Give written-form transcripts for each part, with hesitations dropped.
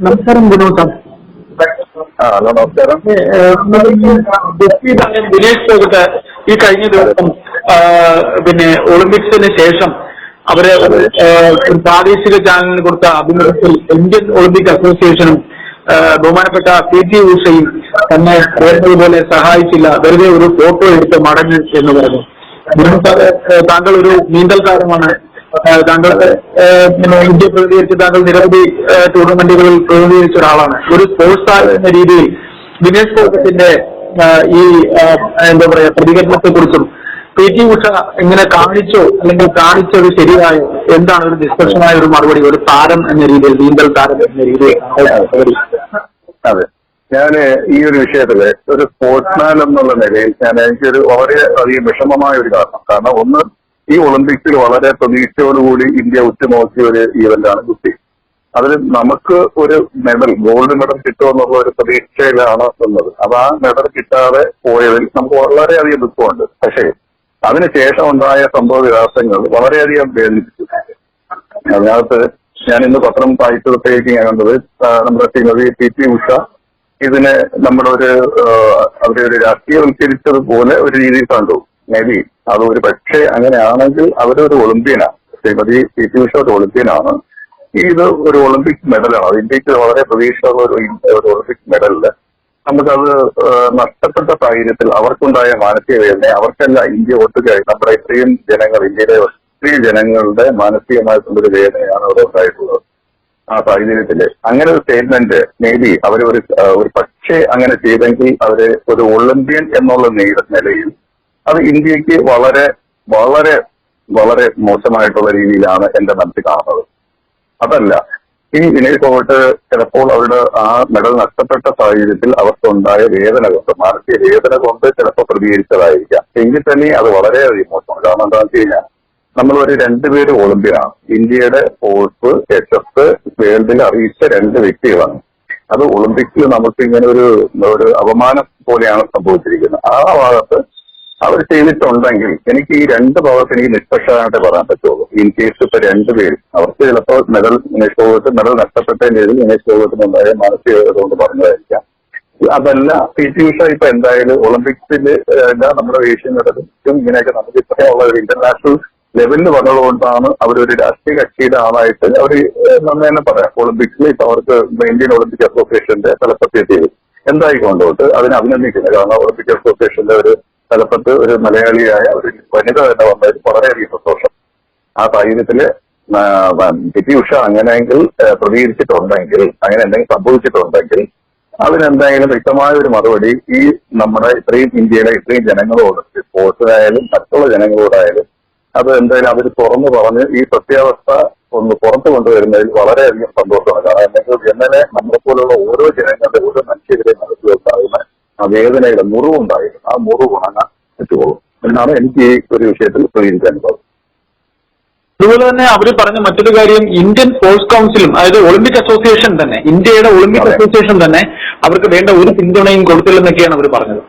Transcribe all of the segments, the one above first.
നമസ്കാരം വിനോദ്. നമസ്കാരം. ദിനേശ് ഫോഗട്ട് ഈ കഴിഞ്ഞ ദിവസം ഒളിമ്പിക്സിന് ശേഷം അവര് ഒരു പ്രാദേശിക ചാനലിന് കൊടുത്ത അഭിമുഖത്തിൽ ഇന്ത്യൻ ഒളിമ്പിക് അസോസിയേഷനും ബഹുമാനപ്പെട്ട PT ഉഷയും തന്നെ പോലെ സഹായിച്ചില്ല, വെറുതെ ഒരു ഫോട്ടോ എടുത്ത് മടങ്ങി എന്ന് പറഞ്ഞു. താങ്കൾ ഒരു നീന്തൽ താരമാണ്, താങ്കൾ ഇന്ത്യ പ്രതിനിധീകരിച്ച് താങ്കൾ നിരവധി ടൂർണമെന്റുകളിൽ പ്രതിനിധീകരിച്ച ഒരാളാണ്. ഒരു സ്പോർട്സ് താരം എന്ന രീതിയിൽ ദിനേശ് ഫോഗട്ടിന്റെ ഈ എന്താ പറയാ പ്രതികരണത്തെ കുറിച്ചും PT ഉഷ എങ്ങനെ കാണിച്ചോ അല്ലെങ്കിൽ കാണിച്ചത് ശരിയായോ, എന്താണ് ഒരു നിഷ്പക്ഷമായ ഒരു മറുപടി ഒരു താരം എന്ന രീതിയിൽ, നീന്തൽ താരം എന്ന രീതിയിൽ? അതെ, ഞാൻ ഈ ഒരു വിഷയത്തില് ഒരു സ്പോർട്സ്മാൻ എന്നുള്ള നിലയിൽ എനിക്കൊരു വളരെ അധികം വിഷമമായ ഒരു കാരണം ഒന്ന്, ഈ ഒളിമ്പിക്സിൽ വളരെ പ്രതീക്ഷയോടുകൂടി ഇന്ത്യ ഉറ്റുനോക്കിയ ഒരു ഈവന്റാണ് കുസ്തി. അതിൽ നമുക്ക് ഒരു മെഡൽ, ഗോൾഡ് മെഡൽ കിട്ടുമെന്നുള്ള ഒരു പ്രതീക്ഷയിലാണ് നിന്നത്. അത് ആ മെഡൽ കിട്ടാതെ പോയതിൽ നമുക്ക് വളരെയധികം ദുഃഖമുണ്ട്. പക്ഷേ അതിനുശേഷം ഉണ്ടായ സംഭവ വികാസങ്ങൾ വളരെയധികം വേദനിപ്പിച്ചു. അതിനകത്ത് ഞാൻ ഇന്ന് പത്രം വായിച്ചപ്പോഴേക്കും ഞാൻ കണ്ടത് നമ്മുടെ ശ്രീമതി PT ഉഷ ഇതിനെ നമ്മുടെ അവരെ ഒരു രാഷ്ട്രീയവൽക്കരിച്ചതുപോലെ ഒരു രീതിയിൽ കണ്ടു. മേ ബി അത് ഒരു പക്ഷേ അങ്ങനെയാണെങ്കിൽ അവരൊരു ഒളിമ്പ്യനാണ്. ശ്രീമതി PT ഉഷ ഒരു ഒളിമ്പ്യനാണ്. ഇത് ഒരു ഒളിമ്പിക് മെഡലാണ്. അത് ഇന്ത്യക്ക് വളരെ പ്രതീക്ഷയുള്ള ഒരു ഒളിമ്പിക് മെഡലില് നമുക്കത് നഷ്ടപ്പെട്ട സാഹചര്യത്തിൽ അവർക്കുണ്ടായ മാനസിക വേദന, അവർക്കല്ല ഇന്ത്യ ഒട്ടുകയായി നമ്മുടെ ഇത്രയും ജനങ്ങൾ, ഇന്ത്യയിലെ ഒത്തിരി ജനങ്ങളുടെ മാനസികമായിട്ടുള്ളൊരു വേദനയാണ് അവിടെ ഉണ്ടായിട്ടുള്ളത്. ആ സാഹചര്യത്തില് അങ്ങനെ ഒരു സ്റ്റേറ്റ്മെന്റ് മേ ബി അവരൊരു പക്ഷേ അങ്ങനെ ചെയ്തെങ്കിൽ അവര് ഒരു ഒളിമ്പ്യൻ എന്നുള്ള നിലയിൽ അത് ഇന്ത്യക്ക് വളരെ വളരെ വളരെ മോശമായിട്ടുള്ള രീതിയിലാണ് എന്റെ മനസ്സിൽ കാണുന്നത്. അതല്ല, ഈ ദിനേശ് ഫോഗട്ട് ചിലപ്പോൾ അവരുടെ ആ മെഡൽ നഷ്ടപ്പെട്ട സാഹചര്യത്തിൽ അവർക്കുണ്ടായ വേദന കൊണ്ട്, മാനസിക വേദന കൊണ്ട് ചിലപ്പോൾ പ്രതികരിച്ചതായിരിക്കാം. എങ്കിൽ തന്നെ അത് വളരെയധികം മോശമാണ്. കാരണം എന്താണെന്ന് വെച്ച് കഴിഞ്ഞാൽ നമ്മളൊരു രണ്ടുപേര് ഒളിമ്പ്യനാണ്. ഇന്ത്യയുടെ സ്പോർട്സ് HF വേൾഡിൽ അറിയിച്ച രണ്ട് വ്യക്തികളാണ്. അത് ഒളിമ്പിക്സിൽ നമുക്ക് ഇങ്ങനെ ഒരു അപമാനം പോലെയാണ് സംഭവിച്ചിരിക്കുന്നത്. ആ ഭാഗത്ത് അവർ ചെയ്തിട്ടുണ്ടെങ്കിൽ എനിക്ക് ഈ രണ്ട് ഭാഗത്ത് എനിക്ക് നിഷ്പക്ഷമായിട്ടേ പറയാൻ പറ്റുള്ളൂ. ഇൻ കേസ് ഇപ്പൊ രണ്ടുപേരും അവർക്ക് ചിലപ്പോൾ ദിനേശ് ഫോഗട്ട് മെഡൽ നഷ്ടപ്പെട്ടതിന്റെ രീതിയിൽ ദിനേശ് ഫോഗട്ടിനുണ്ടായ മാനസിക കൊണ്ട് പറഞ്ഞതായിരിക്കാം. അതല്ല, PT ഉഷ ഇപ്പൊ എന്തായാലും ഒളിമ്പിക്സിൽ നമ്മുടെ ഏഷ്യൻ മെഡലും ഇങ്ങനെയൊക്കെ നമുക്ക് ഇത്രയുള്ള ഒരു ഇന്റർനാഷണൽ ലെവലിൽ വന്നതുകൊണ്ടാണ് അവരൊരു രാഷ്ട്രീയ കക്ഷിയുടെ ആളായിട്ട് അവർ നമ്മൾ തന്നെ പറയാം. ഒളിമ്പിക്സിൽ ഇപ്പൊ അവർക്ക് ഇന്ത്യൻ ഒളിമ്പിക് അസോസിയേഷന്റെ തലപ്പത്തെത്തി എന്തായിക്കൊണ്ടോട്ട് അതിനെ അഭിനന്ദിക്കുന്നത്. കാരണം ഒളിമ്പിക് അസോസിയേഷന്റെ ഒരു തലപ്പത്ത് ഒരു മലയാളിയായ ഒരു വനിത തന്നെ വന്നതിൽ വളരെയധികം സന്തോഷം. ആ സാഹചര്യത്തില് PT ഉഷ അങ്ങനെയെങ്കിൽ പ്രതികരിച്ചിട്ടുണ്ടെങ്കിൽ, അങ്ങനെ എന്തെങ്കിലും സംഭവിച്ചിട്ടുണ്ടെങ്കിൽ അതിനെന്തായാലും വ്യക്തമായ ഒരു മറുപടി ഈ നമ്മുടെ ഇത്രയും ഇന്ത്യയിലെ ഇത്രയും ജനങ്ങളോട്, സ്പോർട്സിനായാലും മറ്റുള്ള ജനങ്ങളോടായാലും അത് എന്തായാലും അവർ തുറന്നു പറഞ്ഞ് ഈ സത്യാവസ്ഥ ഒന്ന് പുറത്തു കൊണ്ടുവരുന്നതിൽ വളരെയധികം സന്തോഷമാണ്. കാരണം എന്തെങ്കിലും ജനനെ നമ്മളെപ്പോലുള്ള ഓരോ ജനങ്ങളുടെ ഓരോ മനുഷ്യരെ മനസ്സിലുണ്ടാകുന്ന ആ വേദനയുടെ മുറിവുണ്ടായിരുന്നു. ആ മുറിവ് ഉണങ്ങാൻ പറ്റുള്ളൂ എന്നാണ് എനിക്ക് ഈ ഒരു വിഷയത്തിൽ പ്രതികരിക്കാൻ പോകുന്നത്. അതുപോലെ തന്നെ അവർ പറഞ്ഞ മറ്റൊരു കാര്യം, ഇന്ത്യൻ സ്പോർട്സ് കൗൺസിലും അതായത് ഒളിമ്പിക് അസോസിയേഷൻ തന്നെ, ഇന്ത്യയുടെ ഒളിമ്പിക് അസോസിയേഷൻ തന്നെ അവർക്ക് വേണ്ട ഒരു പിന്തുണയും കൊടുത്തില്ലെന്നൊക്കെയാണ് അവർ പറഞ്ഞത്.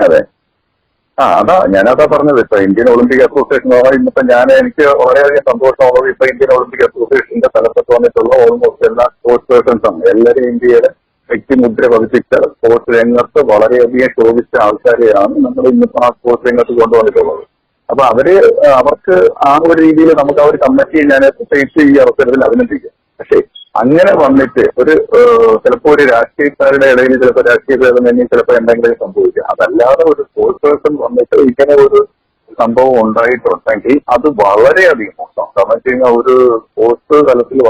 അതെ, ഞാനതാ പറഞ്ഞത്. ഇപ്പൊ ഇന്ത്യൻ ഒളിമ്പിക് അസോസിയേഷൻ ഇന്നിപ്പോ എനിക്ക് വളരെയധികം സന്തോഷമുള്ളത് ഇപ്പൊ ഇന്ത്യൻ ഒളിമ്പിക് അസോസിയേഷന്റെ തലപ്പത്ത് വന്നിട്ടുള്ള ഓൾമോസ്റ്റ് എല്ലാ സ്പോർട്സ് പേഴ്സൺസ് ആണ്. എല്ലാവരും ഇന്ത്യയുടെ വ്യക്തിമുദ്ര പതിപ്പിച്ച സ്പോർട്സ് രംഗത്ത് വളരെയധികം ശോഭിച്ച ആൾക്കാരെയാണ് നമ്മൾ ഇന്നിപ്പോ ആ സ്പോർട്സ് രംഗത്ത് കൊണ്ടുവന്നിട്ടുള്ളത്. അപ്പൊ അവർക്ക് ആ ഒരു രീതിയിൽ നമുക്ക് ആ ഒരു കമ്മിറ്റിയെ ഞാൻ പ്രത്യേകിച്ച് ഈ അവസരത്തിൽ അഭിനന്ദിക്കും. പക്ഷെ അങ്ങനെ വന്നിട്ട് ചിലപ്പോൾ ഒരു രാഷ്ട്രീയക്കാരുടെ ഇടയിൽ ചിലപ്പോൾ രാഷ്ട്രീയ ഭേദമന്യേ ചിലപ്പോൾ എന്തെങ്കിലും സംഭവിക്കാം. അതല്ലാതെ ഒരു സ്പോർട്സ് പേഴ്സൺ വന്നിട്ട് ഇങ്ങനെ ഒരു സംഭവം ഉണ്ടായിട്ടുണ്ടെങ്കിൽ അത് വളരെയധികം മോശം. കാരണം വെച്ച് കഴിഞ്ഞാൽ ഒരു സ്പോർട്സ് തലത്തിൽ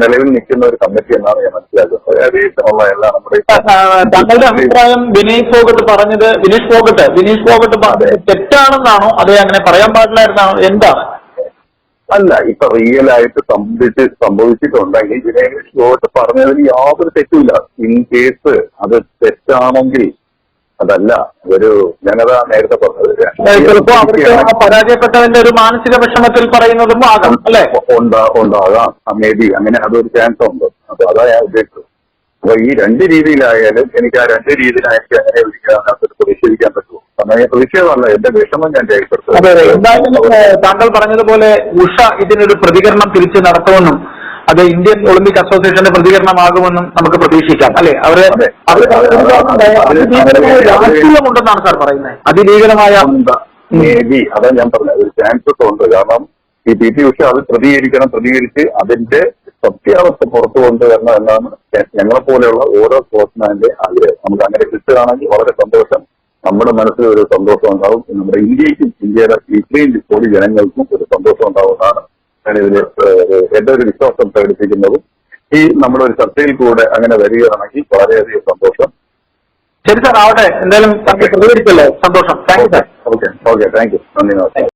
നിലവിൽ നിൽക്കുന്ന ഒരു കമ്മിറ്റി എന്നാണ് ഞാൻ മനസ്സിലാക്കുന്നത്. ഏകദേശമുള്ള എല്ലാം നമ്മുടെ താങ്കളുടെ അഭിപ്രായം ദിനേശ് ഫോഗട്ട് തെറ്റാണെന്നാണോ അതേ അങ്ങനെ പറയാൻ പാടില്ലായിരുന്നാണോ, എന്താണ്? അല്ല, ഇപ്പൊ റിയൽ ആയിട്ട് സംഭവിച്ചിട്ടുണ്ടെങ്കിൽ ദിനേശ് ഫോഗട്ട് പറഞ്ഞതിന് യാതൊരു തെറ്റുമില്ല. ഇൻ കേസ് അത് തെറ്റാണെങ്കിൽ അതല്ല ഞാനതാ നേരത്തെ പറഞ്ഞത്, ചിലപ്പോ അവർക്ക് പരാജയപ്പെട്ടതിന്റെ ഒരു മാനസിക വിഷമത്തിൽ പറയുന്നതും ആകാം അല്ലെ? ഉണ്ടാകാം, മേ ബി അങ്ങനെ അതൊരു ചാൻസ് ഉണ്ട്. അപ്പൊ അതാ ഞാൻ ഉദ്ദേശിച്ചത്. അപ്പൊ ഈ രണ്ട് രീതിയിലായാലും എനിക്ക് ആ രണ്ട് രീതിയിലായിരിക്കും അങ്ങനെ വിളിക്കാനകത്ത് പ്രതിഷേധിക്കാൻ പറ്റുമോ? സമയം പ്രതിഷേധമല്ല, എന്റെ വിഷമം ഞാൻ രേഖപ്പെടുത്തും. എന്തായാലും താങ്കൾ പറഞ്ഞതുപോലെ ഉഷ ഇതിനൊരു പ്രതികരണം തിരിച്ചു നടത്തുമെന്നും അത് ഇന്ത്യൻ ഒളിമ്പിക് അസോസിയേഷന്റെ പ്രതികരണമാകുമെന്നും നമുക്ക് പ്രതീക്ഷിക്കാം അല്ലെ? അതിഭീകരമായ രാഷ്ട്രീയമുണ്ടെന്നാണ് സാർ പറയുന്നത്. അതിഭീകരമായ അതാ ഞാൻ പറഞ്ഞത്, ഒരു ചാൻസസ് ഉണ്ട്. കാരണം ഈ PT ഉഷ അത് പ്രതികരിച്ച് അതിന്റെ സത്യാവസ്ഥ പുറത്തു കൊണ്ടുവരണം എന്നാണ് ഞങ്ങളെപ്പോലെയുള്ള ഓരോ സ്പോർട്സ്മാന്റെ ആഗ്രഹം. നമുക്ക് അങ്ങനെ കിട്ടുകയാണെങ്കിൽ വളരെ സന്തോഷം. നമ്മുടെ മനസ്സിൽ ഒരു സന്തോഷം ഉണ്ടാവും. നമ്മുടെ ഇന്ത്യക്കും ഇന്ത്യയുടെ ഇത്രയും കോടി ജനങ്ങൾക്കും ഒരു സന്തോഷം ഉണ്ടാവുന്നതാണ് ഞാനിതിൽ എന്റെ ഒരു വിശ്വാസം പ്രകടിപ്പിക്കുന്നതും. ഈ നമ്മുടെ ഒരു ചർച്ചയിൽ കൂടെ അങ്ങനെ വരികയാണെങ്കിൽ വളരെയധികം സന്തോഷം. ശരി സാർ, ആവട്ടെ. എന്തായാലും പ്രതികരിച്ചല്ലോ, സന്തോഷം. Thank you sir. Okay thank you. നന്ദി, നമസ്കാരം.